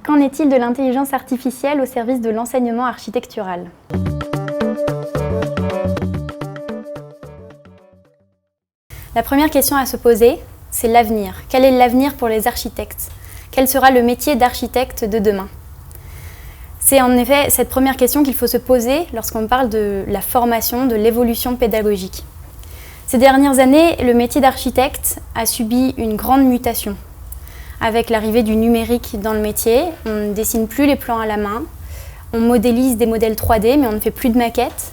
Qu'en est-il de l'intelligence artificielle au service de l'enseignement architectural ? La première question à se poser, c'est l'avenir. Quel est l'avenir pour les architectes ? Quel sera le métier d'architecte de demain ? C'est en effet cette première question qu'il faut se poser lorsqu'on parle de la formation, de l'évolution pédagogique. Ces dernières années, le métier d'architecte a subi une grande mutation. Avec l'arrivée du numérique dans le métier, on ne dessine plus les plans à la main, on modélise des modèles 3D, mais on ne fait plus de maquettes.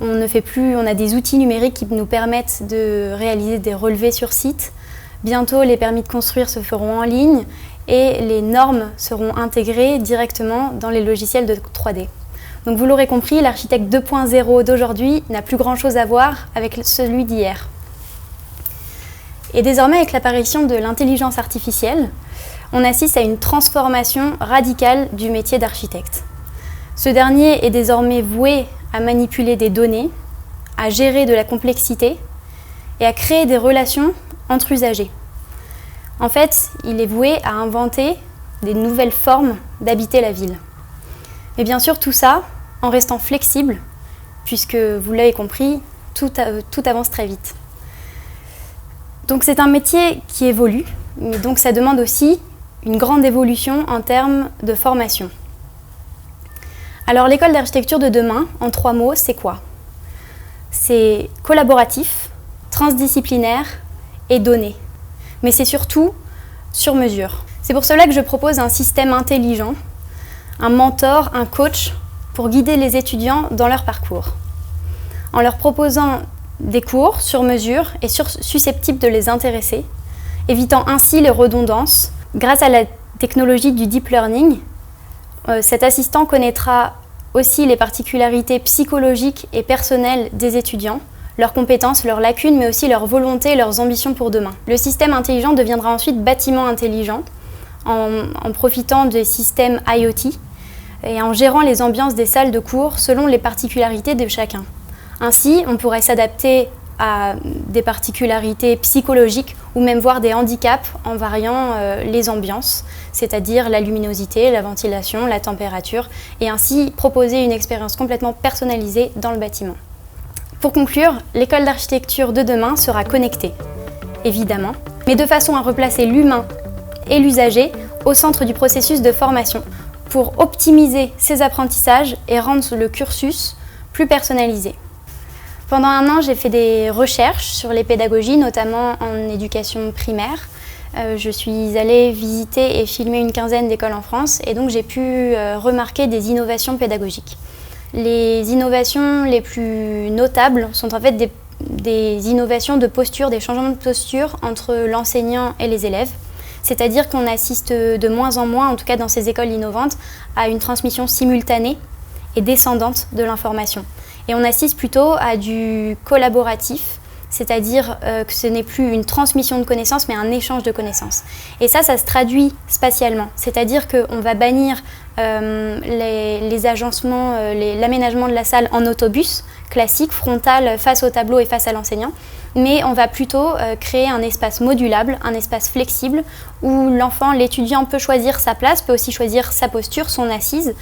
On a des outils numériques qui nous permettent de réaliser des relevés sur site. Bientôt, les permis de construire se feront en ligne et les normes seront intégrées directement dans les logiciels de 3D. Donc vous l'aurez compris, l'architecte 2.0 d'aujourd'hui n'a plus grand-chose à voir avec celui d'hier. Et désormais, avec l'apparition de l'intelligence artificielle, on assiste à une transformation radicale du métier d'architecte. Ce dernier est désormais voué à manipuler des données, à gérer de la complexité et à créer des relations entre usagers. En fait, il est voué à inventer des nouvelles formes d'habiter la ville. Mais bien sûr, tout ça en restant flexible, puisque vous l'avez compris, tout avance très vite. Donc c'est un métier qui évolue, mais donc ça demande aussi une grande évolution en termes de formation. Alors l'école d'architecture de demain, en 3 mots, c'est quoi ? C'est collaboratif, transdisciplinaire et donné. Mais c'est surtout sur mesure. C'est pour cela que je propose un système intelligent, un mentor, un coach, pour guider les étudiants dans leur parcours. En leur proposant des cours sur mesure et susceptibles de les intéresser, évitant ainsi les redondances. Grâce à la technologie du deep learning, cet assistant connaîtra aussi les particularités psychologiques et personnelles des étudiants, leurs compétences, leurs lacunes, mais aussi leurs volontés et leurs ambitions pour demain. Le système intelligent deviendra ensuite bâtiment intelligent en profitant des systèmes IoT et en gérant les ambiances des salles de cours selon les particularités de chacun. Ainsi, on pourrait s'adapter à des particularités psychologiques ou même voir des handicaps en variant les ambiances, c'est-à-dire la luminosité, la ventilation, la température, et ainsi proposer une expérience complètement personnalisée dans le bâtiment. Pour conclure, l'école d'architecture de demain sera connectée, évidemment, mais de façon à replacer l'humain et l'usager au centre du processus de formation pour optimiser ses apprentissages et rendre le cursus plus personnalisé. Pendant 1 an, j'ai fait des recherches sur les pédagogies, notamment en éducation primaire. Je suis allée visiter et filmer une quinzaine d'écoles en France et donc j'ai pu remarquer des innovations pédagogiques. Les innovations les plus notables sont en fait des innovations de posture, des changements de posture entre l'enseignant et les élèves. C'est-à-dire qu'on assiste de moins en moins, en tout cas dans ces écoles innovantes, à une transmission simultanée et descendante de l'information. Et on assiste plutôt à du collaboratif, c'est-à-dire que ce n'est plus une transmission de connaissances, mais un échange de connaissances. Et ça se traduit spatialement, c'est-à-dire qu'on va bannir les agencements, l'aménagement de la salle en autobus, classique, frontal, face au tableau et face à l'enseignant, mais on va plutôt créer un espace modulable, un espace flexible, où l'enfant, l'étudiant peut choisir sa place, peut aussi choisir sa posture, son assise,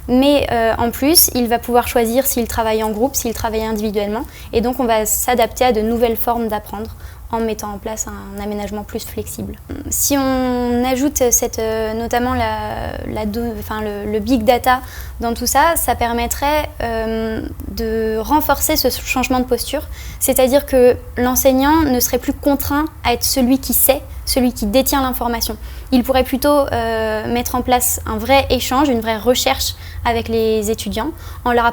mais en plus, il va pouvoir choisir s'il travaille en groupe, s'il travaille individuellement, et donc on va s'adapter à de nouvelles formes d'apprendre en mettant en place un aménagement plus flexible. Si on ajoute notamment le big data dans tout ça, ça permettrait de renforcer ce changement de posture, c'est-à-dire que l'enseignant ne serait plus contraint à être celui qui sait, celui qui détient l'information. Il pourrait plutôt mettre en place un vrai échange, une vraie recherche avec les étudiants, en leur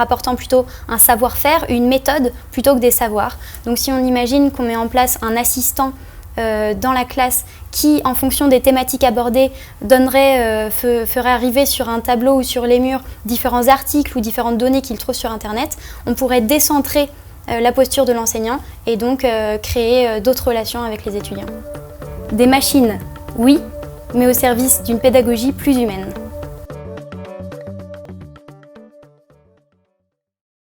apportant plutôt un savoir-faire, une méthode, plutôt que des savoirs. Donc si on imagine qu'on met en place un assistant dans la classe qui, en fonction des thématiques abordées, ferait arriver sur un tableau ou sur les murs différents articles ou différentes données qu'il trouve sur Internet, on pourrait décentrer la posture de l'enseignant et donc créer d'autres relations avec les étudiants. Des machines, oui, mais au service d'une pédagogie plus humaine.